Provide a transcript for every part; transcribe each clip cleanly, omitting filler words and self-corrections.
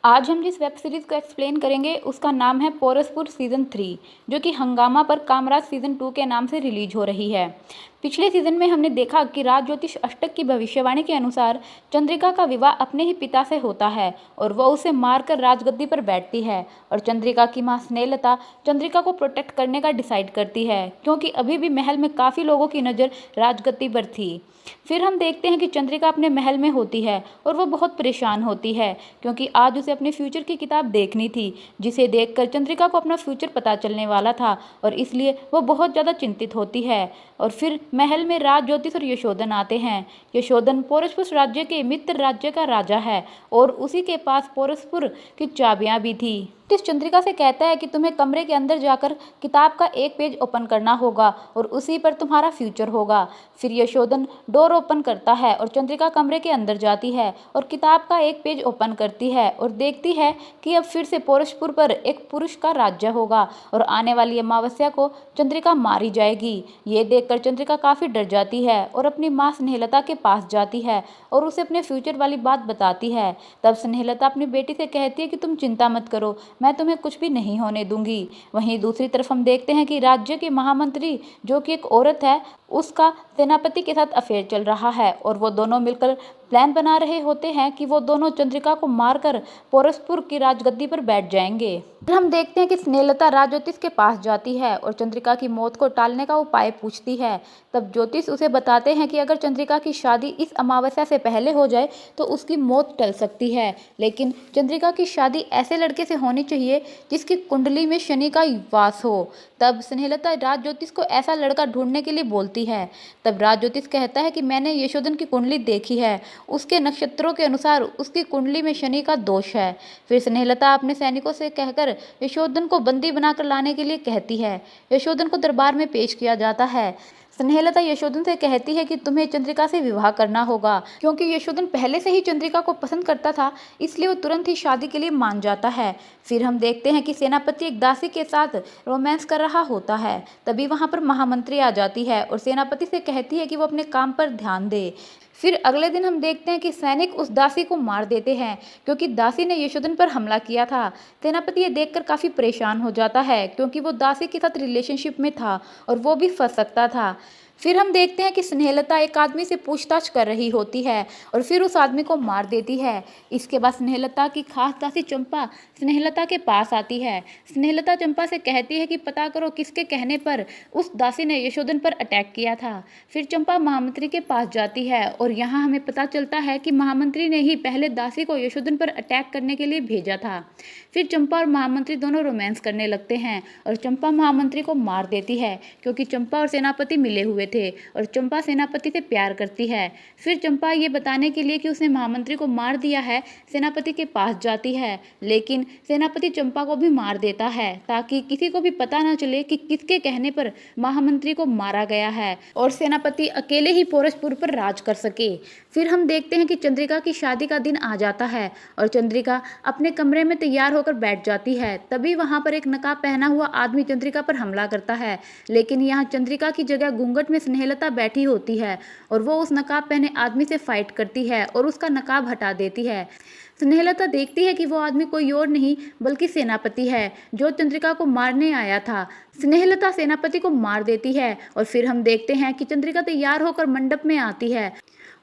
आज हम जिस वेब सीरीज़ को एक्सप्लेन करेंगे उसका नाम है पोरसपुर सीज़न 3, जो कि हंगामा पर कामराज सीज़न 2 के नाम से रिलीज हो रही है। पिछले सीज़न में हमने देखा कि राज ज्योतिष अष्टक की भविष्यवाणी के अनुसार चंद्रिका का विवाह अपने ही पिता से होता है और वह उसे मारकर राजगद्दी पर बैठती है और चंद्रिका की मां स्नेहलता चंद्रिका को प्रोटेक्ट करने का डिसाइड करती है, क्योंकि अभी भी महल में काफ़ी लोगों की नज़र राजगद्दी पर थी। फिर हम देखते हैं कि चंद्रिका अपने महल में होती है और वो बहुत परेशान होती है, क्योंकि आज उसे अपने फ्यूचर की किताब देखनी थी, जिसे देखकर चंद्रिका को अपना फ्यूचर पता चलने वाला था और इसलिए वो बहुत ज़्यादा चिंतित होती है। और फिर महल में राज ज्योतिष और यशोधन आते हैं। यशोधन पोरसपुर राज्य के मित्र राज्य का राजा है और उसी के पास पोरसपुर की चाबियां भी थी। ज्योतिष चंद्रिका से कहता है कि तुम्हें कमरे के अंदर जाकर किताब का एक पेज ओपन करना होगा और उसी पर तुम्हारा फ्यूचर होगा। फिर यशोधन डोर ओपन करता है और चंद्रिका कमरे के अंदर जाती है और किताब का एक पेज ओपन करती है और देखती है कि अब फिर से पोरसपुर पर एक पुरुष का राज्य होगा और आने वाली अमावस्या को चंद्रिका मारी जाएगी। ये देखकर चंद्रिका काफ़ी डर जाती है और अपनी माँ स्नेहलता के पास जाती है और उसे अपने फ्यूचर वाली बात बताती है। तब स्नेहलता अपनी बेटी से कहती है कि तुम चिंता मत करो, मैं तुम्हें कुछ भी नहीं होने दूंगी। वहीं दूसरी तरफ हम देखते हैं कि राज्य के महामंत्री, जो कि एक औरत है, उसका सेनापति के साथ अफेयर चल रहा है और वो दोनों मिलकर प्लान बना रहे होते हैं कि वो दोनों चंद्रिका को मारकर पोरसपुर की राजगद्दी पर बैठ जाएंगे। फिर हम देखते हैं कि स्नेहलता राज ज्योतिष के पास जाती है और चंद्रिका की मौत को टालने का उपाय पूछती है। तब ज्योतिष उसे बताते हैं कि अगर चंद्रिका की शादी इस अमावस्या से पहले हो जाए तो उसकी मौत टल सकती है, लेकिन चंद्रिका की शादी ऐसे लड़के से होनी चाहिए जिसकी कुंडली में शनि का वास हो। तब स्नेहलता राज ज्योतिष को ऐसा लड़का ढूंढने के लिए बोलती है। तब राज ज्योतिष कहता है कि मैंने यशोधन की कुंडली देखी है, उसके नक्षत्रों के अनुसार उसकी कुंडली में शनि का दोष है। फिर स्नेहलता अपने सैनिकों से कहकर यशोधन को बंदी बनाकर लाने के लिए कहती है। यशोधन को दरबार में पेश किया जाता है। स्नेहलता यशोधन से कहती है कि तुम्हें चंद्रिका से विवाह करना होगा, क्योंकि यशोधन पहले से ही चंद्रिका को पसंद करता था, इसलिए वो तुरंत ही शादी के लिए मान जाता है। फिर हम देखते हैं कि सेनापति एक दासी के साथ रोमांस कर रहा होता है। तभी वहाँ पर महामंत्री आ जाती है और सेनापति से कहती है कि वो अपने काम पर ध्यान दे। फिर अगले दिन हम देखते हैं कि सैनिक उस दासी को मार देते हैं, क्योंकि दासी ने यशोधन पर हमला किया था। सेनापति ये देखकर काफ़ी परेशान हो जाता है, क्योंकि वो दासी के साथ रिलेशनशिप में था और वो भी फंस सकता था। फिर हम देखते हैं कि स्नेहलता एक आदमी से पूछताछ कर रही होती है और फिर उस आदमी को मार देती है। इसके बाद स्नेहलता की खास दासी चंपा स्नेहलता के पास आती है। स्नेहलता चंपा से कहती है कि पता करो किसके कहने पर उस दासी ने यशोधन पर अटैक किया था। फिर चंपा महामंत्री के पास जाती है और यहाँ हमें पता चलता है कि महामंत्री ने ही पहले दासी को यशोधन पर अटैक करने के लिए भेजा था। फिर चंपा और महामंत्री दोनों रोमांस करने लगते हैं और चंपा महामंत्री को मार देती है, क्योंकि चंपा और सेनापति मिले हुए थे और चंपा सेनापति से प्यार करती है। फिर चंपा ये बताने के लिए कि उसने महामंत्री को मार दिया है, सेनापति के पास जाती है, लेकिन सेनापति चंपा को भी मार देता है ताकि किसी को भी पता ना चले कि किसके कहने पर महामंत्री को मारा गया है और सेनापति अकेले ही पोरसपुर पर राज कर सके। फिर हम देखते हैं कि चंद्रिका की शादी का दिन आ जाता है और चंद्रिका अपने कमरे में तैयार होकर बैठ जाती है। तभी वहां पर एक नकाब पहना हुआ आदमी चंद्रिका पर हमला करता है, लेकिन यहाँ चंद्रिका की जगह घूंघट में स्नेहलता बैठी होती है और वो उस नकाब पहने आदमी से फाइट करती है और उसका नकाब हटा देती है। स्नेहलता देखती है कि वो आदमी कोई और नहीं बल्कि सेनापति है, जो चंद्रिका को मारने आया था। स्नेहलता सेनापति को मार देती है और फिर हम देखते हैं कि चंद्रिका तैयार होकर मंडप में आती है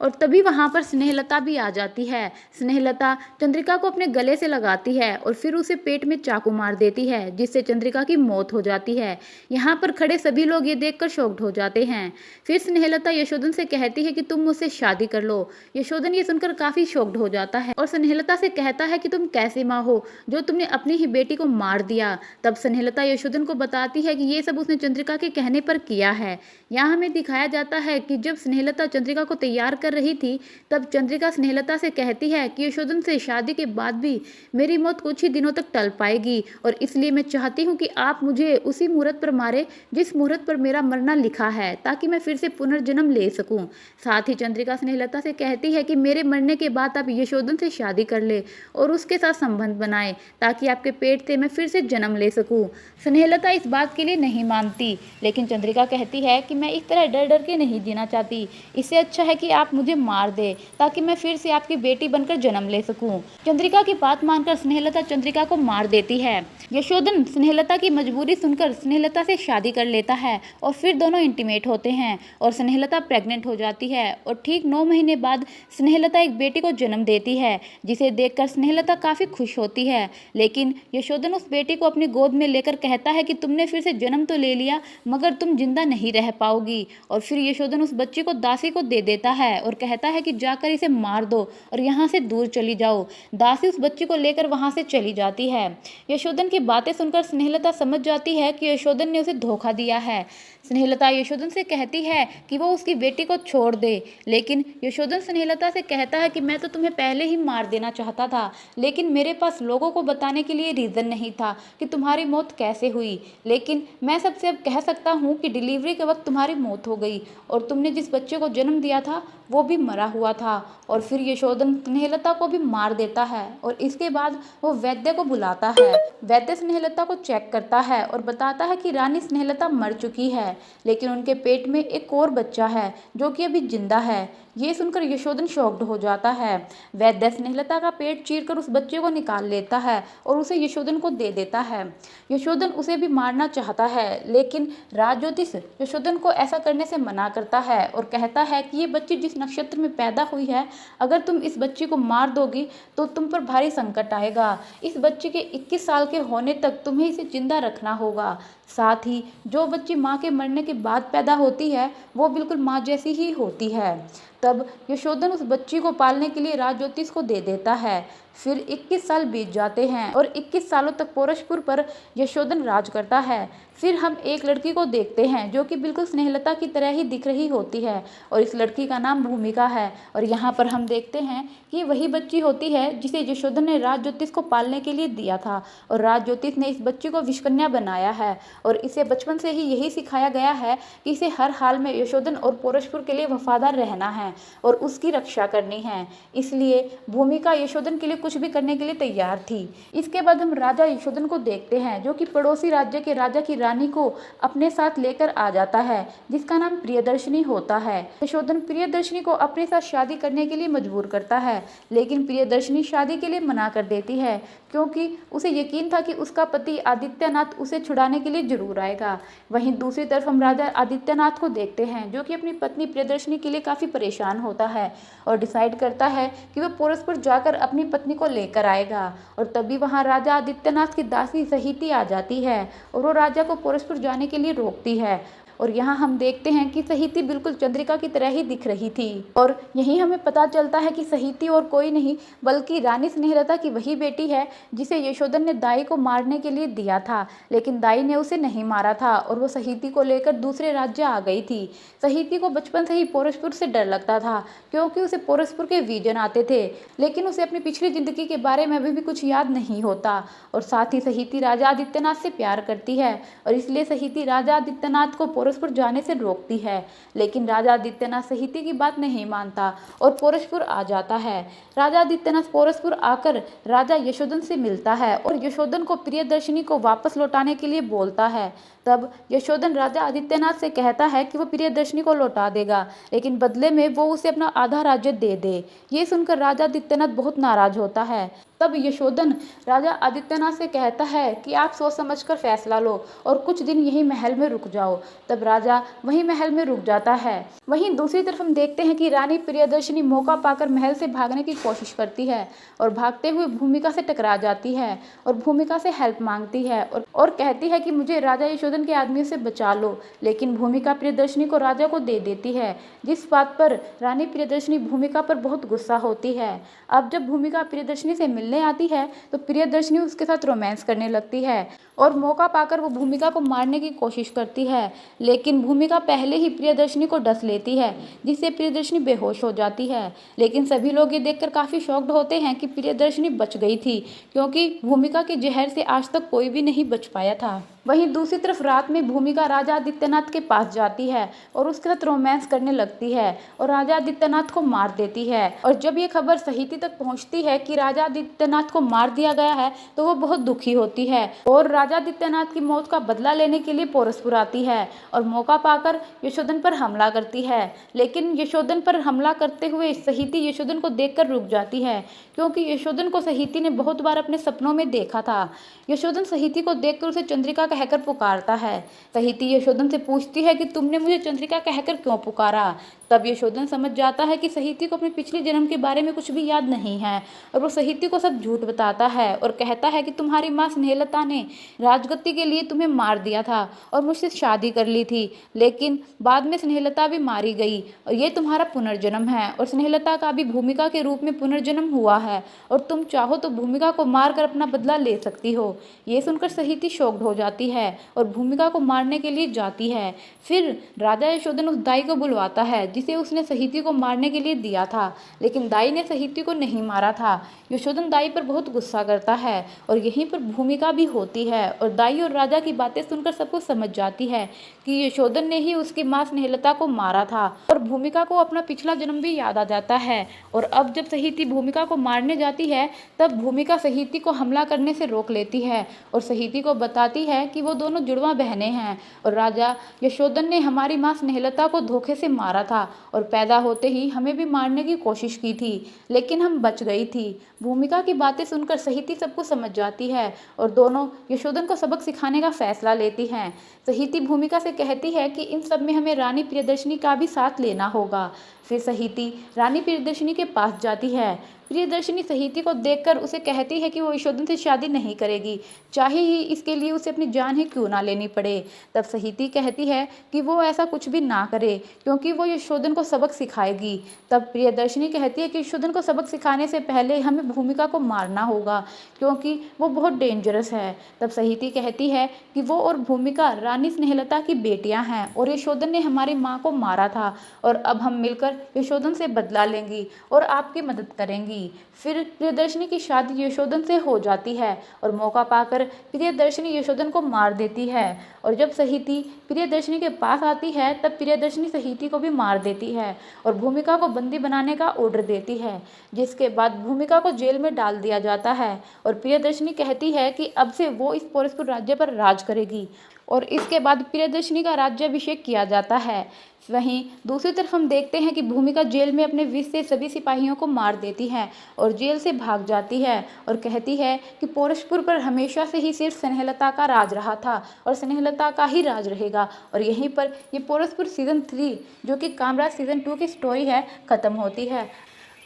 और तभी वहाँ पर स्नेहलता भी आ जाती है। स्नेहलता चंद्रिका को अपने गले से लगाती है और फिर उसे पेट में चाकू मार देती है, जिससे चंद्रिका की मौत हो जाती है। यहाँ पर खड़े सभी लोग ये देखकर शॉक्ड हो जाते हैं। फिर स्नेहलता यशोधन से कहती है कि तुम मुझसे शादी कर लो। यशोधन ये सुनकर काफ़ी शॉक्ड हो जाता है और स्नेहलता से कहता है कि तुम कैसी माँ हो जो तुमने अपनी ही बेटी को मार दिया। तब स्नेहलता यशोधन को बताती है कि ये सब उसने चंद्रिका के कहने पर किया है। यहाँ हमें दिखाया जाता है कि जब स्नेहलता चंद्रिका को तैयार कर रही थी, तब चंद्रिका स्नेहलता से कहती है कि यशोधन से शादी के बाद भी मेरी मौत कुछ ही दिनों तक टल पाएगी और इसलिए मैं चाहती हूँ कि आप मुझे उसी मुहूर्त पर मारे जिस मुहूर्त पर मेरा मरना लिखा है, ताकि मैं फिर से पुनर्जन्म ले सकूं। साथ ही चंद्रिका स्नेहलता से कहती है कि मेरे मरने के बाद आप यशोधन से शादी कर ले और उसके साथ संबंध बनाए ताकि आपके पेट से मैं फिर से जन्म ले सकूं। स्नेहलता इस बात के लिए नहीं मानती, लेकिन चंद्रिका कहती है कि मैं इस तरह डर डर के नहीं जीना चाहती। इससे अच्छा है कि आप मुझे मार दे ताकि मैं फिर से आपकी बेटी बनकर जन्म ले सकूं। चंद्रिका की बात मानकर स्नेहलता चंद्रिका को मार देती है। यशोधन स्नेहलता की मजबूरी सुनकर स्नेहलता से शादी कर लेता है और फिर दोनों इंटीमेट होते हैं और स्नेहलता प्रेग्नेंट हो जाती है और ठीक 9 महीने बाद स्नेहलता एक बेटी को जन्म देती है, जिसे देखकर स्नेहलता काफ़ी खुश होती है। लेकिन यशोधन उस बेटी को अपनी गोद में लेकर कहता है कि तुमने फिर से जन्म तो ले लिया मगर तुम जिंदा नहीं रह पाओगी। और फिर यशोधन उस बच्चे को दासी को दे देता है और कहता है कि जाकर इसे मार दो और यहाँ से दूर चली जाओ। दासी उस बच्ची को लेकर वहाँ से चली जाती है। यशोधन की बातें सुनकर स्नेहलता समझ जाती है कि यशोधन ने उसे धोखा दिया है। स्नेहलता यशोधन से कहती है कि वो उसकी बेटी को छोड़ दे, लेकिन यशोधन स्नेहलता से कहता है कि मैं तो तुम्हें पहले ही मार देना चाहता था, लेकिन मेरे पास लोगों को बताने के लिए रीज़न नहीं था कि तुम्हारी मौत कैसे हुई। लेकिन मैं सबसे अब कह सकता हूँ कि डिलीवरी के वक्त तुम्हारी मौत हो गई और तुमने जिस बच्चे को जन्म दिया था वो भी मरा हुआ था। और फिर यशोधन स्नेहलता को भी मार देता है और इसके बाद वो वैद्य को बुलाता है। वैद्य स्नेहलता को चेक करता है और बताता है कि रानी स्नेहलता मर चुकी है, लेकिन उनके पेट में एक और बच्चा है जो कि अभी जिंदा है। ये सुनकर यशोधन शॉक्ड हो जाता है। वैद्य स्नेहलता का पेट चीरकर उस बच्चे को निकाल लेता है और उसे यशोधन को दे देता है। यशोधन उसे भी मारना चाहता है, लेकिन राज ज्योतिष यशोधन को ऐसा करने से मना करता है और कहता है कि ये बच्ची जिस नक्षत्र में पैदा हुई है, अगर तुम इस बच्ची को मार दोगी तो तुम पर भारी संकट आएगा। इस बच्चे के 21 साल के होने तक तुम्हें इसे जिंदा रखना होगा। साथ ही जो बच्ची माँ के मरने के बाद पैदा होती है वो बिल्कुल माँ जैसी ही होती है। तब यशोधन उस बच्ची को पालने के लिए राज ज्योतिष को दे देता है। फिर 21 साल बीत जाते हैं और 21 सालों तक पोरशपुर पर यशोधन राज करता है। फिर हम एक लड़की को देखते हैं जो कि बिल्कुल स्नेहलता की तरह ही दिख रही होती है और इस लड़की का नाम भूमिका है। और यहाँ पर हम देखते हैं कि वही बच्ची होती है जिसे यशोधन ने राज ज्योतिष को पालने के लिए दिया था और राज ज्योतिष ने इस बच्ची को विषकन्या बनाया है और इसे बचपन से ही यही सिखाया गया है कि इसे हर हाल में यशोधन और पोरशपुर के लिए वफादार रहना है और उसकी रक्षा करनी है। इसलिए भूमिका यशोधन के लिए कुछ भी करने के लिए तैयार थी। इसके बाद हम राजा यशोधन को देखते हैं जो कि पड़ोसी राज्य के राजा की रानी को अपने साथ लेकर आ जाता है, जिसका नाम प्रियदर्शनी होता है। यशोधन प्रियदर्शनी को अपने साथ शादी करने के लिए मजबूर करता है, लेकिन प्रियदर्शनी शादी के लिए मना कर देती है क्योंकि उसे यकीन था कि उसका पति आदित्यनाथ उसे छुड़ाने के लिए जरूर आएगा। वहीं दूसरी तरफ हम राजा आदित्यनाथ को देखते हैं जो कि अपनी पत्नी प्रियदर्शनी के लिए काफ़ी परेशान होता है और डिसाइड करता है कि वह पोरसपुर जाकर अपनी पत्नी को लेकर आएगा। और तभी वहां राजा आदित्यनाथ की दासी सहिती आ जाती है और वो राजा को पोरसपुर जाने के लिए रोकती है। और यहाँ हम देखते हैं कि सहिती बिल्कुल चंद्रिका की तरह ही दिख रही थी और यहीं हमें पता चलता है कि सहिती और कोई नहीं बल्कि रानी स्नेहलता की वही बेटी है जिसे यशोधन ने दाई को मारने के लिए दिया था, लेकिन दाई ने उसे नहीं मारा था और वो सहिती को लेकर दूसरे राज्य आ गई थी। सहिती को बचपन से ही पोरसपुर से डर लगता था क्योंकि उसे पोरसपुर के विजन आते थे, लेकिन उसे अपनी पिछली जिंदगी के बारे में अभी भी कुछ याद नहीं होता। और साथ ही सहिती राजा आदित्यनाथ से प्यार करती है और इसलिए सहिती राजा आदित्यनाथ को पोरसपुर जाने से रोकती है, लेकिन राजा आदित्यनाथ सहिती की बात नहीं मानता और पोरसपुर आ जाता है। राजा आदित्यनाथ पोरसपुर आकर राजा यशोधन से मिलता है और यशोधन को प्रियदर्शनी को वापस लौटाने के लिए बोलता है। तब यशोधन राजा आदित्यनाथ से कहता है कि वो प्रियदर्शनी को लौटा देगा, लेकिन बदले में वो उसे अपना आधा राज्य दे दे। ये सुनकर राजा आदित्यनाथ बहुत नाराज होता है। तब यशोधन राजा आदित्यनाथ से कहता है कि आप सोच समझकर फैसला लो और कुछ दिन यही महल में रुक जाओ। तब राजा वही महल में रुक जाता है। वहीं दूसरी तरफ हम देखते हैं कि रानी प्रियदर्शनी मौका पाकर महल से भागने की कोशिश करती है और भागते हुए भूमिका से टकरा जाती है और भूमिका से हेल्प मांगती है और कहती है कि मुझे राजा यशोधन के आदमियों से बचा लो, लेकिन भूमिका प्रियदर्शनी को राजा को दे देती है, जिस बात पर रानी प्रियदर्शनी भूमिका पर बहुत गुस्सा होती है। अब जब भूमिका प्रियदर्शनी से मिलने मिलने आती है तो प्रियदर्शनी उसके साथ रोमांस करने लगती है और मौका पाकर वो भूमिका को मारने की कोशिश करती है, लेकिन भूमिका पहले ही प्रियदर्शनी को डस लेती है जिससे प्रियदर्शनी बेहोश हो जाती है। लेकिन सभी लोग ये देखकर काफ़ी शॉक्ड होते हैं कि प्रियदर्शनी बच गई थी, क्योंकि भूमिका के जहर से आज तक कोई भी नहीं बच पाया था। वहीं दूसरी तरफ रात में भूमिका राजा आदित्यनाथ के पास जाती है और उसके साथ रोमांस करने लगती है और राजा आदित्यनाथ को मार देती है। और जब ये खबर सहिति तक पहुंचती है कि राजा आदित्यनाथ को मार दिया गया है तो वो बहुत दुखी होती है और राजा आदित्यनाथ की मौत का बदला लेने के लिए पोरसपुर आती है और मौका पाकर यशोधन पर हमला करती है। लेकिन यशोधन पर हमला करते हुए सहिति यशोधन को देखकर रुक जाती है, क्योंकि यशोधन को सहिति ने बहुत बार अपने सपनों में देखा था। यशोधन सहिति को देखकर उसे चंद्रिका कहकर पुकारता है। सहिति यशोधन से पूछती है कि तुमने मुझे चंद्रिका कहकर क्यों पुकारा। तब यशोधन समझ जाता है कि सहिति को अपने पिछले जन्म के बारे में कुछ भी याद नहीं है और वो सहिति को सब झूठ बताता है और कहता है कि तुम्हारी माँ स्नेहलता ने राजगद्दी के लिए तुम्हें मार दिया था और मुझसे शादी कर ली थी, लेकिन बाद में स्नेहलता भी मारी गई और ये तुम्हारा पुनर्जन्म है और स्नेहलता का भी भूमिका के रूप में पुनर्जन्म हुआ है और तुम चाहो तो भूमिका को मारकर अपना बदला ले सकती हो। ये सुनकर सहिति शॉक्ड हो जाती है और भूमिका को मारने के लिए जाती है। फिर राजा यशोधन उस दाई को बुलवाता है जिसे उसने सहिति को मारने के लिए दिया था, लेकिन दाई ने सहिति को नहीं मारा था। यशोधन दाई पर बहुत गुस्सा करता है और यहीं पर भूमिका भी होती है और दाई और राजा की बातें सुनकर सब कुछ समझ जाती है कि यशोधन ने ही उसकी माँ स्नेहलता को मारा था और भूमिका को अपना पिछला जन्म भी याद आ जाता है। और अब जब सहिति भूमिका को मारने जाती है तब भूमिका सहिति को हमला करने से रोक लेती है और सहिति को बताती है कि वो दोनों जुड़वा बहनें हैं और राजा यशोधन ने हमारी माँ स्नेहलता को धोखे से मारा था और पैदा होते ही हमें भी मारने की कोशिश की थी, लेकिन हम बच गई थी। भूमिका की बातें सुनकर सहिति सब कुछ समझ जाती है और दोनों यशोधन को सबक सिखाने का फैसला लेती हैं। सहिति भूमिका से कहती है कि इन सब में हमें रानी प्रियदर्शनी का भी साथ लेना होगा। फिर सहिति रानी प्रियदर्शनी के पास जाती है। प्रियदर्शनी सहिति को देखकर उसे कहती है कि वो यशोधन से शादी नहीं करेगी, चाहे ही इसके लिए उसे अपनी जान ही क्यों ना लेनी पड़े। तब सहिति कहती है कि वो ऐसा कुछ भी ना करे क्योंकि वो यशोधन को सबक सिखाएगी। तब प्रियदर्शनी कहती है कि यशोधन को सबक सिखाने से पहले हमें भूमिका को मारना होगा क्योंकि वो बहुत डेंजरस है। तब सहिति कहती है कि वो और भूमिका रानी स्नेहलता की बेटियां हैं और यशोधन ने हमारी माँ को मारा था और अब हम मिलकर यशोधन से बदला लेंगी और आपकी मदद करेंगी। फिर प्रियदर्शनी की शादी यशोधन से हो जाती है और मौका पाकर प्रियदर्शनी यशोधन को मार देती है और जब सहिति प्रियदर्शनी के पास आती है तब प्रियदर्शनी सहिति को भी मार देती है और भूमिका को बंदी बनाने का ऑर्डर देती है, जिसके बाद भूमिका को जेल में डाल दिया जाता है और प्रियदर्शनी कहती है कि अब से वो इस पोरसपुर राज्य पर राज करेगी और इसके बाद प्रियदर्शनी का राज्याभिषेक किया जाता है। वहीं दूसरी तरफ हम देखते हैं कि भूमिका जेल में अपने विष से सभी सिपाहियों को मार देती है और जेल से भाग जाती है और कहती है कि पोरसपुर पर हमेशा से ही सिर्फ स्नेहलता का राज रहा था और स्नेहलता का ही राज रहेगा। और यहीं पर ये पोरसपुर सीज़न 3 जो कि कामराज सीज़न 2 की स्टोरी है ख़त्म होती है।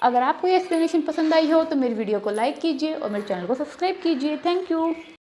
अगर आपको ये एक्सप्लेनेशन पसंद आई हो तो मेरी वीडियो को लाइक कीजिए और मेरे चैनल को सब्सक्राइब कीजिए। Thank you.